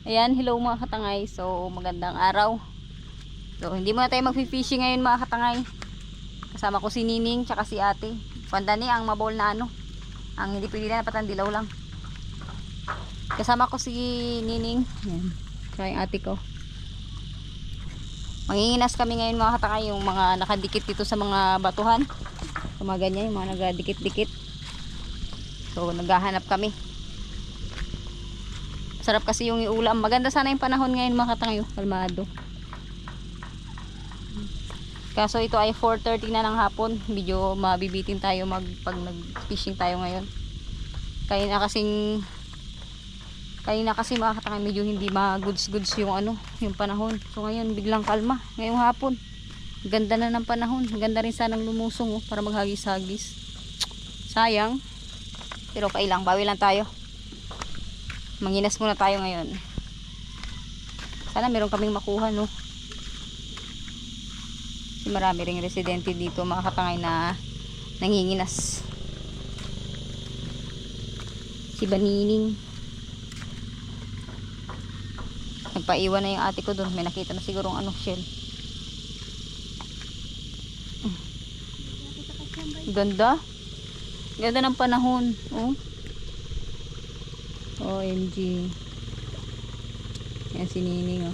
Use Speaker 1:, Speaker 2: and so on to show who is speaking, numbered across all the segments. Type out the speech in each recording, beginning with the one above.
Speaker 1: Ayan, hello mga katangay. So, magandang araw. So, hindi muna tayo mag-fishing ngayon mga katangay. Kasama ko si Nining, tsaka si ate. Pandani ang mabol na ano. Ang hindi pwede na patandilaw lang. Kasama ko si Nining. Ayan, tsaka yung ate ko. Manginginas kami ngayon mga katangay. Yung mga nakadikit dito sa mga batuhan. So, mga ganyan, yung mga nagadikit-dikit. So, naghahanap kami. Sarap kasi yung ulam. Maganda sana yung panahon ngayon mga katangay. Kalmado. Kaso ito ay 4:30 na ng hapon. Medyo mabibitin tayo pag nag-fishing tayo ngayon. Kanina kasi mga katangay medyo hindi ma-goods yung ano, yung panahon. So ngayon biglang kalma. Ngayong hapon. Ganda na ng panahon. Ganda rin sanang lumusong para maghagis-hagis. Sayang. Pero kailang bawi lang tayo. Manginas muna tayo ngayon. Sana meron kaming makuha, no? Kasi marami ring residente dito mga katangay na nanginginas. Si Banining. Nagpaiwan na yung ate ko doon. May nakita na sigurong ano, shell. Ganda. Ganda ng panahon. Oh. OMG. Yan si Nining, oh.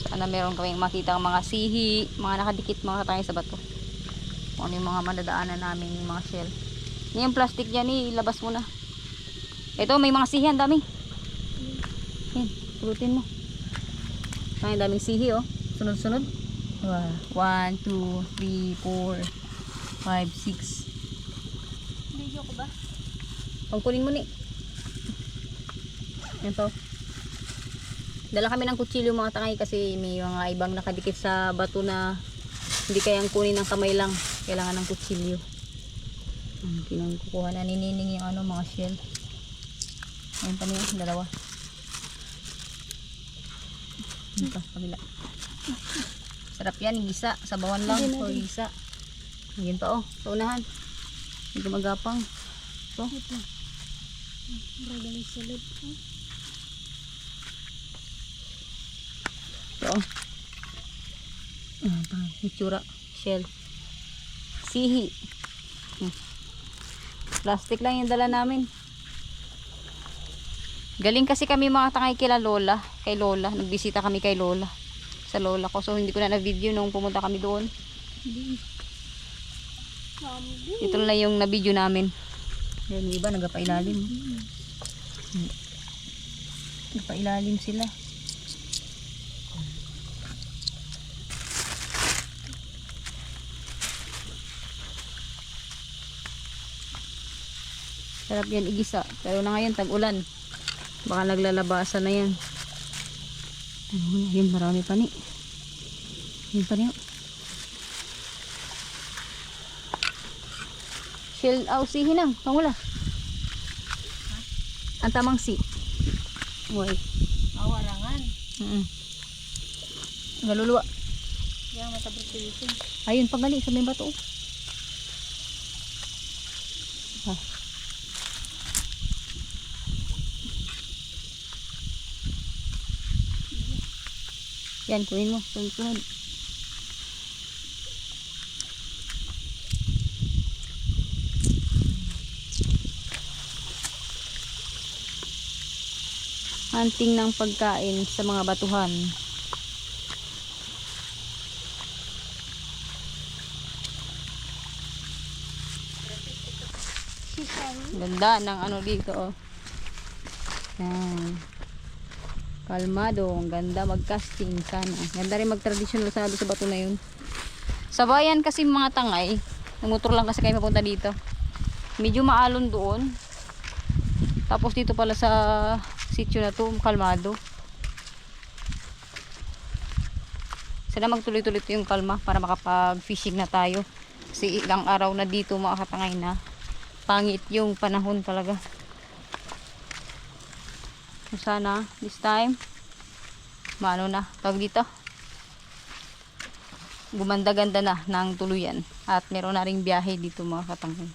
Speaker 1: Sana meron kaming makita ang mga sihi, mga nakadikit mga katangay sa bato. Kung ano yung mga madadaanan namin, yung mga shell. Yan yung plastic dyan, ilabas mo na. Ito, may mga sihi, ang dami. Yan, pulutin mo. Ang daming sihi, oh. Sunod-sunod. 1, 2, 3, 4, 5, 6. Video ko ba? Pangkunin mo ni. Yan to. Dala kami ng kutsilyo mga tangay kasi may mga ibang nakadikit sa bato na hindi kayang kunin ng kamay lang. Kailangan ng kutsilyo. Kukuha na ni Nining yung ano, mga shell. Ayan pa niya, dalawa. Ayan pa, kabila. Sarap yan, igisa. Sabawan lang o igisa. Ayan pa, oh. Sa unahan. Hindi magapang. So. Ito. Magaling salad. So. Hitsura. Shell. Sihi. Plastic lang yung dala namin. Galing kasi kami mga tangay kila Lola. Kay Lola. Nagbisita kami kay Lola. Sa lola ko. So hindi ko na video nung pumunta kami doon. Ito na yung na-video namin. Yung iba nagpailalim. Nagpailalim sila. Sarap yan igisa. Pero na ngayon tag-ulan. Baka naglalabasan na yan. Ayun, marami pa ni. Ayun pa niyo. Shell sihin na. Pangula. Ang tamang si. Uy.
Speaker 2: Awarangan.
Speaker 1: Galuluwa.
Speaker 2: Yang matabrisisin.
Speaker 1: Ayun, pagali sa may bato. Yan, kunin mo. Sunod. Hunting ng pagkain sa mga batuhan. Ganda ng ano dito, oh. Yan. Kalmado, ang ganda mag-casting sana. Ganda rin mag-traditional sa bato na yun. Sa bayan kasi mga tangay, nagmotor lang kasi kayo mapunta dito. Medyo maalon doon. Tapos dito pala sa sitio na to, kalmado. Sana magtuloy-tuloy yung kalma para makapag-fishing na tayo. Kasi ilang araw na dito mga katangay na pangit yung panahon talaga. Sana this time maano na tawag dito, gumanda-ganda na ng tuluyan. At meron na ring biyahe dito mga katangay.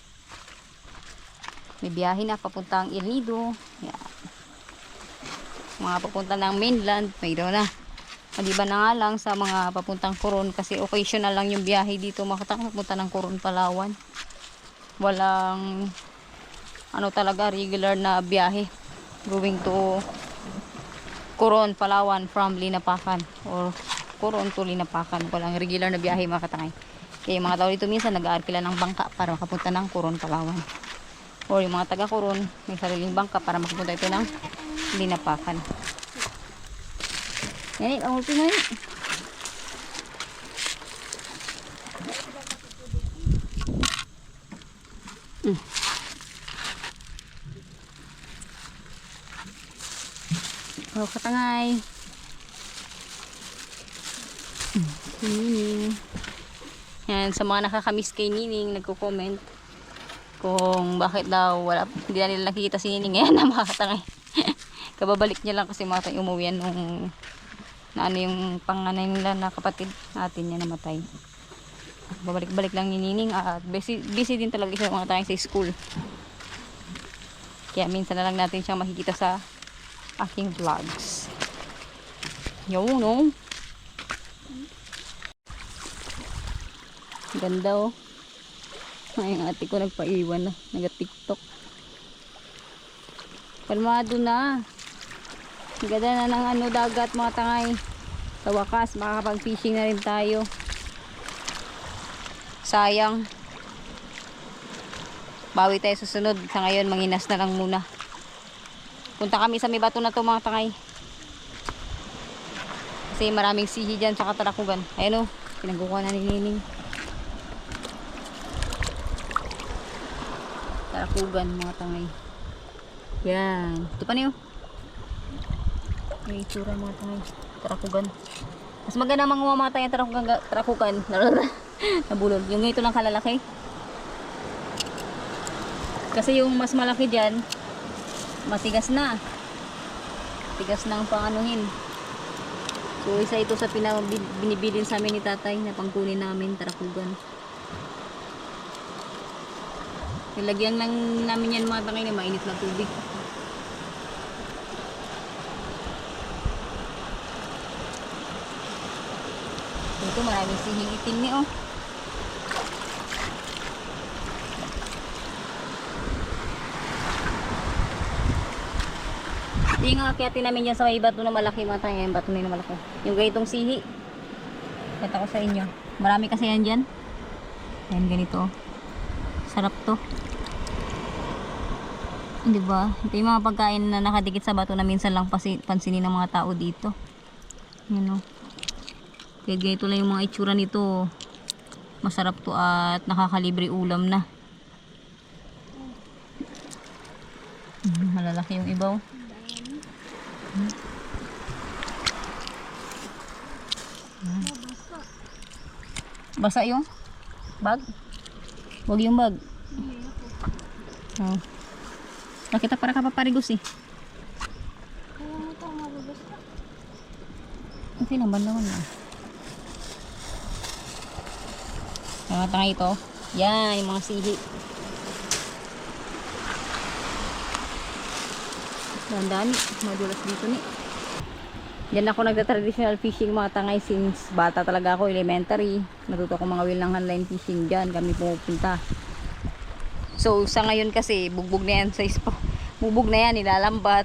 Speaker 1: May biyahe na papuntang El Nido. Yan. Mga papunta ng mainland, mayroon na. Maliban na nga lang sa mga papuntang Coron kasi occasional lang yung biyahe dito mga katangay. Papunta ng Coron, Palawan. Walang ano talaga regular na biyahe going to Coron, Palawan from Linapakan or Coron to Linapakan. Walang regular na biyahe mga katangay. Kaya yung mga tao dito minsan nag-aarkila ng bangka para makapunta ng Coron, Palawan. Or yung mga taga Coron may sariling bangka para makapunta ito ng Linapakan. Yan, ang ulti ngayon. Oh, katangay. Nining. Yan, sa mga nakakamiss kay Nining, nagko-comment kung bakit daw hindi na nila nakikita si Nining ngayon na mga katangay. Kababalik niya lang kasi mga tayo umuwi yan nung na ano yung panganay nila na kapatid natin niya namatay. Babalik-balik lang ni Nining at busy din talaga siya mga tayo sa school. Kaya minsan na lang natin siyang makikita sa aking vlogs. Yo, no? Ganda oh. Ay, ang ate ko nagpaiwan na. Nag-tiktok. Kalmado na. Ganda na ng ano, dagat mga tangay. Sa wakas, makakapag-fishing na rin tayo. Sayang. Bawi tayo susunod. Sa ngayon, manginas na lang muna. Punta kami sa may bato na to mga tangay. Kasi maraming sihi dyan sa Tarakugan. Ayan o, pinagkukuha na ni Nining. Tarakugan mga tangay. Yan. Ito pa niyo. May itsura mga tangay. Tarakugan. Mas maganda mga mamatay ang tarakugan. Nabulol. Yung ganito lang kalalaki. Kasi yung mas malaki dyan, matigas na. Tigas na ang panganuhin. So isa ito sa binibilin sa amin ni tatay na pangkunin namin, tarakugan. Nilagyan lang namin yan mga tangay na mainit na tubig. Ito maraming sihing itim ni oh. Yung akyatin namin dyan sa may bato na malaki mga tangay. Yung bato na malaki. Yung ganitong sihi. Kata ko sa inyo. Marami kasi yan dyan. Yan ganito. Sarap to. Diba? Ito yung mga pagkain na nakadikit sa bato na minsan lang pansinin ng mga tao dito. Yan o. Kaya ganito lang yung mga itsura nito. Masarap to at nakakalibre ulam na. Malalaki yung ibaw. Basa yung bag? Huwag yung bag. Oh. Nakita para kapaparigos eh. Okay naman naman na. Yung mga tanga ito. Yan, yung mga sihi. Ang dami. Madulas dito ni. Yan ako nagta-traditional fishing mga tangay since bata talaga ako, elementary. Natuto ko mga wilangan line fishing dyan. Kami pumupunta. So sa ngayon kasi bugbog na yan sa ispa. Bubog na yan, nilalambat.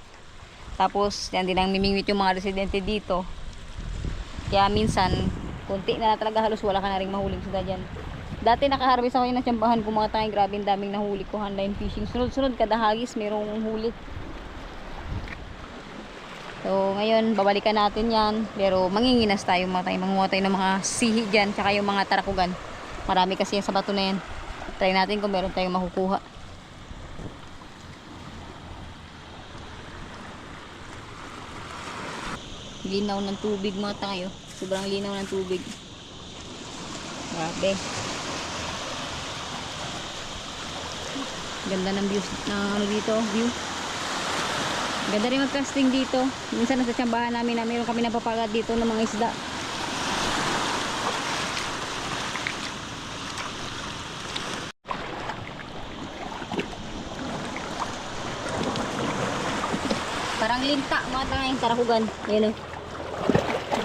Speaker 1: Tapos yan din ang mimingwit yung mga residente dito. Kaya minsan konti na talaga, halos wala ka na rin mahuling sila dyan. Dati nakaharvest ako yung natsambahan ko mga tangay. Grabe ang daming nahuli ko online fishing. Sunod-sunod kada hagis mayroong huli. So ngayon babalikan natin yan. Pero manginginas tayo mga tangay. Manguha tayo ng mga sihi dyan. Tsaka yung mga tarakugan. Marami kasi yan sa bato na yan. Try natin kung meron tayong makukuha. Linaw ng tubig mga tayo. Sobrang linaw ng tubig. Grabe. Ganda ng view ng ano dito, view. Ganda rin mag-casting dito. Minsan nasa tsambahan namin na mayroon kami napapagat dito ng mga isda. linta, mga tangay, tarakugan. Ayan o.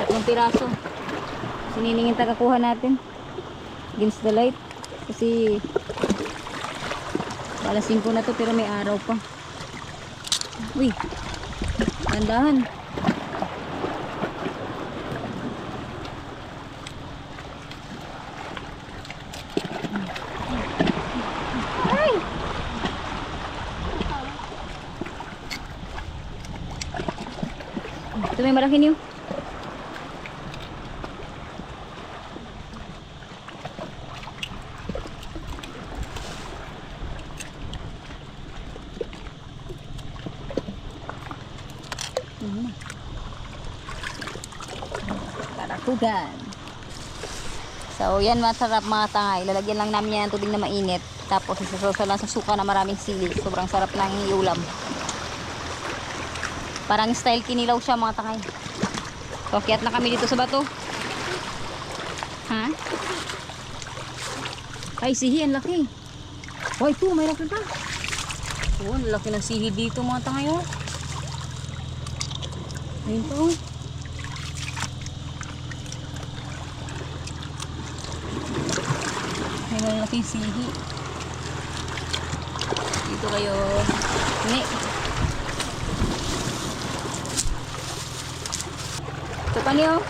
Speaker 1: 3 piraso. Sininingin tagakuha natin. Against the light. Kasi alas 5 na to pero may araw pa. Uy. Tandahan. Ay! Ito may malaki niyo. Tarakugan. So, yan masarap mga tangay. Lalagyan lang namin yan ng tubig na mainit. Tapos, isasosa lang sa suka na maraming sili. Sobrang sarap ng iulam. Parang style kinilaw siya mga tangay. So, kiat na kami dito sa bato. Ha? Ay, sihi. Ang laki. Oh, ito. May laki pa. Oh, ang laki ng sihi dito mga tangay. Oh. Ayun to. May malaking sihi. Dito kayo. Ni. Ito pa niyo.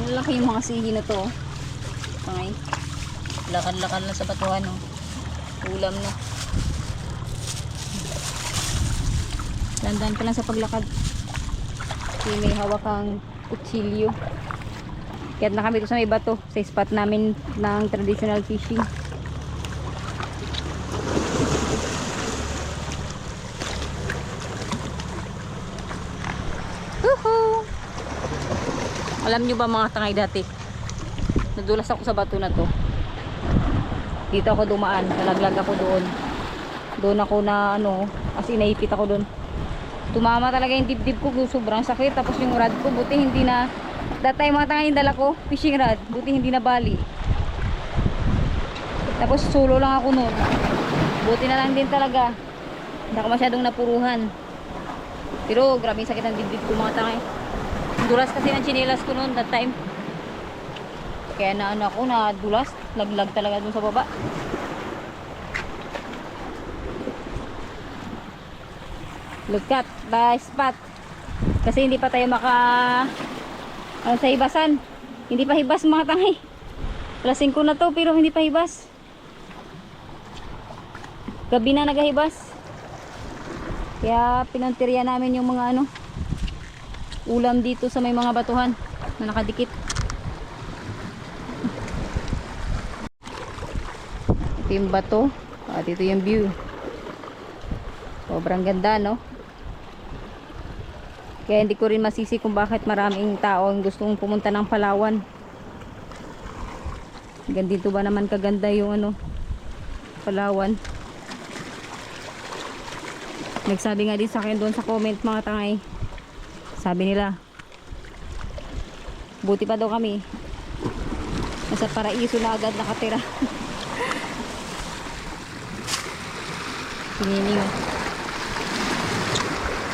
Speaker 1: Malaki yung mga sihi na to. Okay. Lakad-lakad na sa batuhan. Oh. Ulam na. Landan ka lang sa paglakad. Kasi may hawak kang kutsilyo. Kaya na kami ito sa may bato. Sa spot namin ng traditional fishing. Woohoo! Alam nyo ba mga tangay dati? Nadulas ako sa bato na to. Dito ako dumaan. Nalaglag ako doon. Doon ako na ano. Kasi naipit ako doon. Tumama talaga yung dibdib ko, sobrang sakit. Tapos yung rod ko, buti hindi na, that time mga tangay yung dala ko, fishing rod, buti hindi na bali. Tapos solo lang ako noon. Buti na lang din talaga, hindi ako masyadong napuruhan. Pero grabe yung sakit ng dibdib ko mga tangay. Dulas kasi ng chinelas ko noon that time. Kaya na ano ako, nadulas, laglag talaga dun sa baba. Look at the spot. Kasi hindi pa tayo sa hibasan. Hindi pa hibas mga tangay. Alas 5 na to pero hindi pa hibas. Gabi na nagahibas. Kaya pinantirya namin yung mga ulam dito sa may mga batuhan na nakadikit. Ito yung bato. At ito yung view. Sobrang ganda, no? Kaya hindi ko rin masisi kung bakit maraming tao ang gustong pumunta ng Palawan. Ganito ba naman kaganda yung Palawan. Nagsabi nga din sa akin doon sa comment mga tangay. Sabi nila, buti pa daw kami. Nasa paraiso na agad nakatira. Sinining.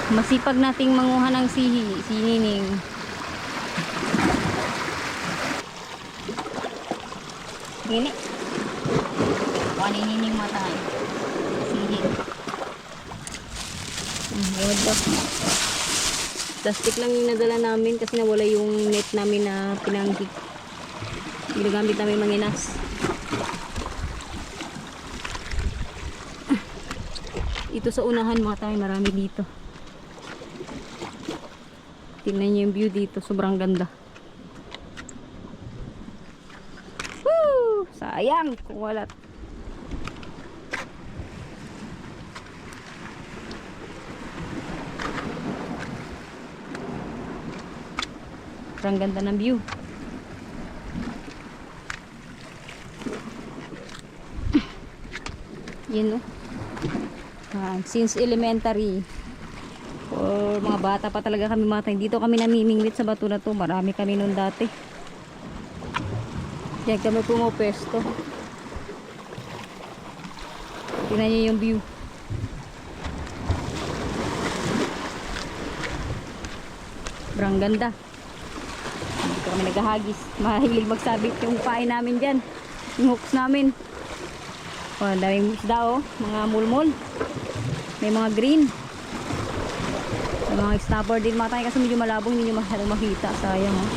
Speaker 1: Masipag nating manguha ng sihi, sinining. Gini. Paninining mata ay. Sihi. Gawad daw. Plastic lang yung nadala namin kasi nawala yung net namin na pinanggig. Ginagamit namin manginas. Ito sa unahan mga tayo, marami dito. Tingnan nyo yung view dito, sobrang ganda. Woo! Sayang kung wala. Sobrang ganda ng view. Yun, no? Since elementary or mga bata pa talaga kami mga tayo, dito kami namimingwit sa bato na to. Marami kami nun dati. Diyan kami pumopesto. Tingnan nyo yung view. Sobrang ganda. Dito kami naghahagis. Mahilig magsabit yung pain namin dyan. Yung hooks namin. Oh, daming isda oh. Mga mulmul. May mga green. May mga snapper din mga tayo kasi medyo malabo. Hindi nyo masyadong makita. Sayang oh.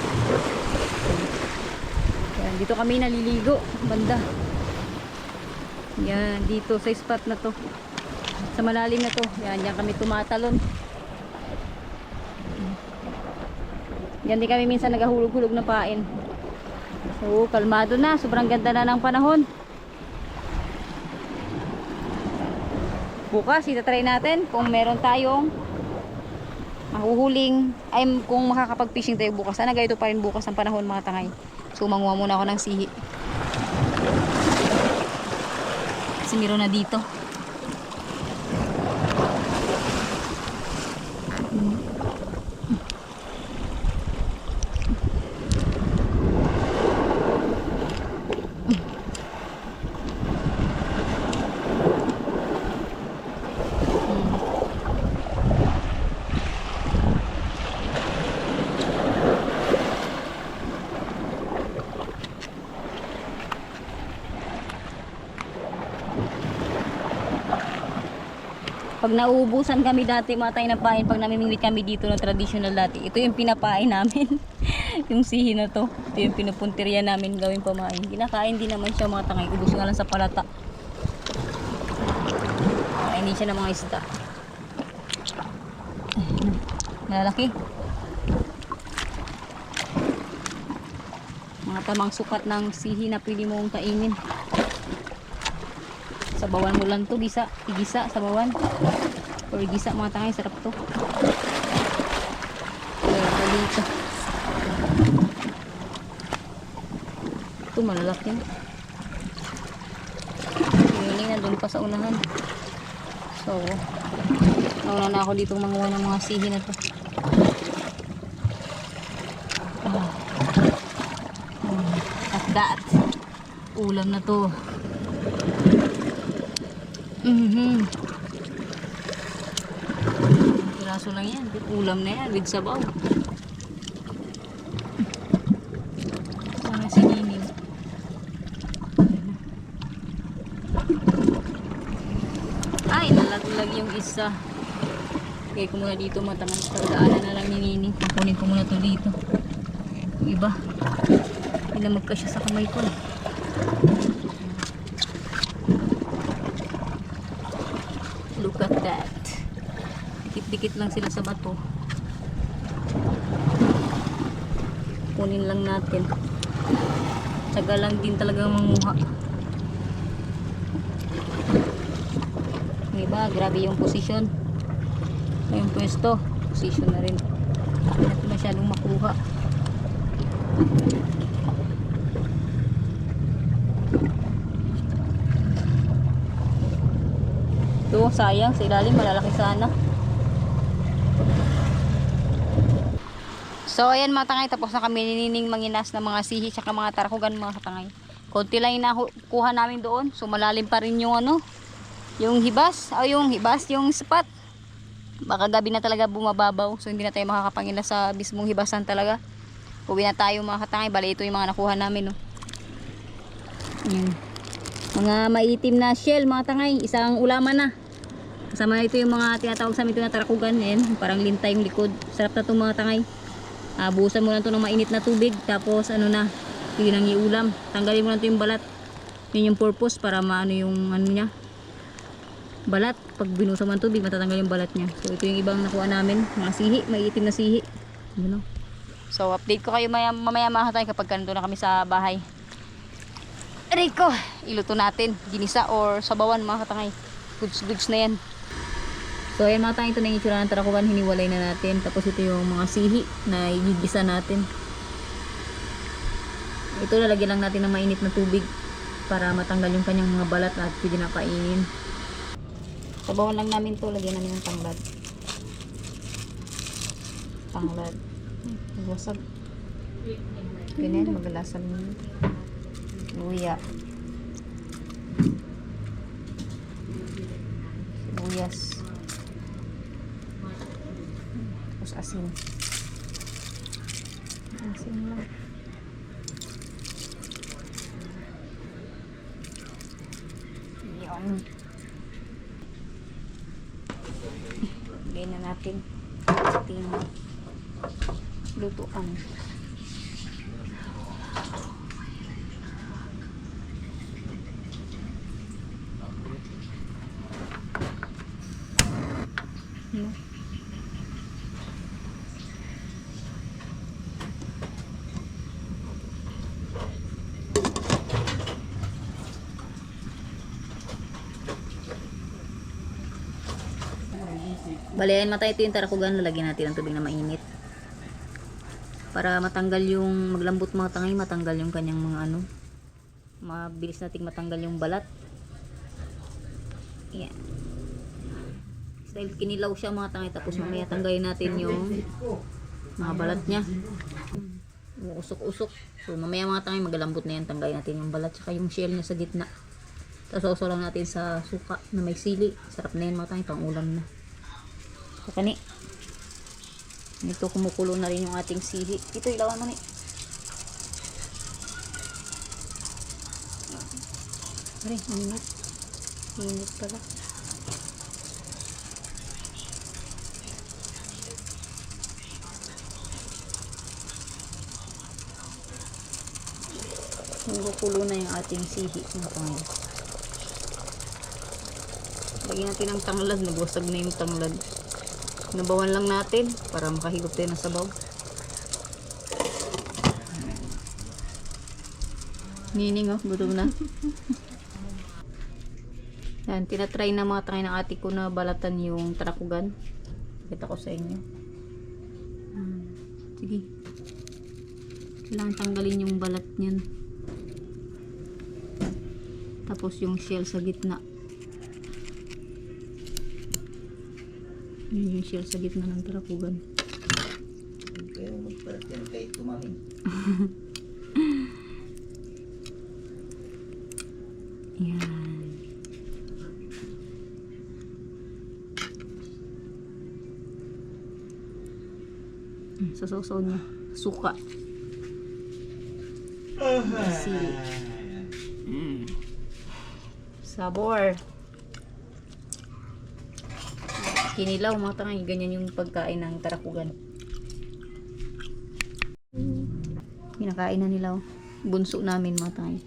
Speaker 1: Yan, dito kami naliligo. Banda. Yan, dito sa spot na to. Sa malalim na to. Yan, yan kami tumatalon. Yan din kami minsan nagahulog-hulog na pain. So, kalmado na. Sobrang ganda na ng panahon. Bukas, itatry natin kung meron tayong mahuhuling, ay kung makakapag-fishing tayo bukas. Sana ganito pa rin bukas ang panahon mga tangay. So, manguha muna ako ng sihi. Kasi meron na dito. Pag nauubusan kami dati mga tayo ng pain, pag namimingwit kami dito ng traditional dati, ito yung pinapain namin. Yung sihi na to, ito yung pinupuntirya namin gawing pamain. Ginakain din naman siya mga tangay, ubus nga lang sa palata. Kainin siya ng mga isda. Malalaki. Mga tamang sukat ng sihi na pwede mong kainin. Sabawan mo lang to, igisa sabawan. Or igisa mga tangay, sarap to. Dito. Ito malalaki. Piling na doon pa sa unahan. So, nauna na ako dito manguha ng mga sihi na to. At that, ulam na to. Piraso lang yan, ulam na yan with sabaw. Sana sininig. Ay, nalaglag yung isa. Okay ko muna dito matangan. Pagdaanan na lang ni Nining. Kukunin ko muna to dito. Yung iba, hindi na magkasya sa kamay ko. Look at that. Dikit-dikit lang sila sa bato. Kunin lang natin. Tsaga lang din talaga manguha. Yung iba, grabe yung posisyon. Yung pwesto, posisyon na rin. Hindi natin masyadong makuha. Ito, sayang, sa ilalim malalaki sana. So ayan mga tangay, tapos na kami nining manginas ng mga sihi tsaka mga tarakugan mga tangay. Konti lang yung nakuha namin doon. So malalim pa rin yung ano, yung hibas, yung spot. Baka gabi na talaga bumababaw. So hindi na tayo makakapanginas sa mismong hibasan talaga. Uwi na tayo mga katangay. Bali ito yung mga nakuha namin, no. Mga maitim na shell mga tangay, isang ulaman na. Kasama ito yung mga tinatawag sa amin ito na tarakugan. Yan, parang lintay yung likod. Sarap na itong mga tangay. Buhusan mo lang ito ng mainit na tubig. Tapos ano na, pili nang iulam. Tanggalin mo lang ito yung balat. Yun yung purpose para maano yung ano niya, balat. Pag binuhusan mo ng tubig, matatanggal yung balat niya. So ito yung ibang nakuha namin, mga sihi, maitim na sihi. Yun, no? So update ko kayo mamaya mga katangay kapag ganito na kami sa bahay. Rico, iluto natin, ginisa or sabawan mga katangay. Goods na yan. So ayan mga tangay, ito na yung itsura ng tarakugan, hiniwalay na natin. Tapos ito yung mga sihi na igigisa natin. Ito lalagyan lang natin ng mainit na tubig para matanggal yung kanyang mga balat at pwede na kainin. Sabawan lang namin to, lagyan namin ng tanglad. Wasag. Ganyan, magalasan mo. Luya. Sibuyas. Tapos asin. Asin lang. Yan. Lagay na natin sa ating lutuan. No. Balayan matay ito yung tarakugan, lalagyan natin ng tubig na mainit. Para matanggal yung maglambot mga tangay, matanggal yung kanyang mga ano. Mabilis nating matanggal yung balat. Yan. Dahil kinilaw siya mga tangay, tapos mamaya tanggalin natin yung mga balat niya. Usok-usok. So mamaya mga tangay, maglambot na yan, tanggalin natin yung balat, saka yung shell niya sa gitna. Tapos sausaw lang natin sa suka na may sili. Sarap na yan mga tangay, pang ulam na. Kani. Ito kumukulo na rin yung ating sihi. Ito ilawan mo ni. Pare, minit. Minit pala. Kumukulo na yung ating sihi. Lagyan natin ang tanglad. Nabusag na yung tanglad. Nabawan lang natin para makahigop tayo ng sabaw. Nining oh, gutom na. Yan, tinatry na mga tangay ng ate ko na balatan yung tarakugan. Kita ko sa inyo. Sige. Kailangan tanggalin yung balat niyan. Tapos yung shell sa gitna. Yun yung shell sa gitna ng tarakugan.
Speaker 3: Kaya magpalat yan kahit tumaming.
Speaker 1: Yan. Sasaw-saw niya. Suka. Sili. Sabor. Kinilaw mga tangay, ganyan yung pagkain ng tarakugan. Kinakain na nila oh. Bunso namin mga tangay.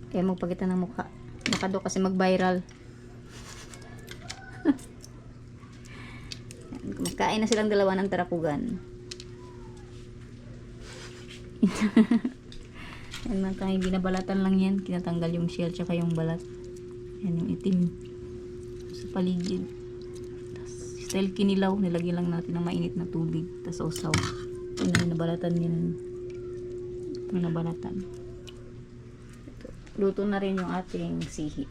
Speaker 1: Kaya magpakita ng mukha. Nakado kasi mag-viral. Magkain na silang dalawa ng tarakugan. Yan mga tangay, binabalatan lang yan. Kinatanggal yung shell tsaka yung balat. Yan yung itim sa paligid. Dahil kinilaw, nilagyan lang natin ng mainit na tubig. Tapos usaw. Ito na nabalatan din. Ito nabalatan. Luto na rin yung ating sihi.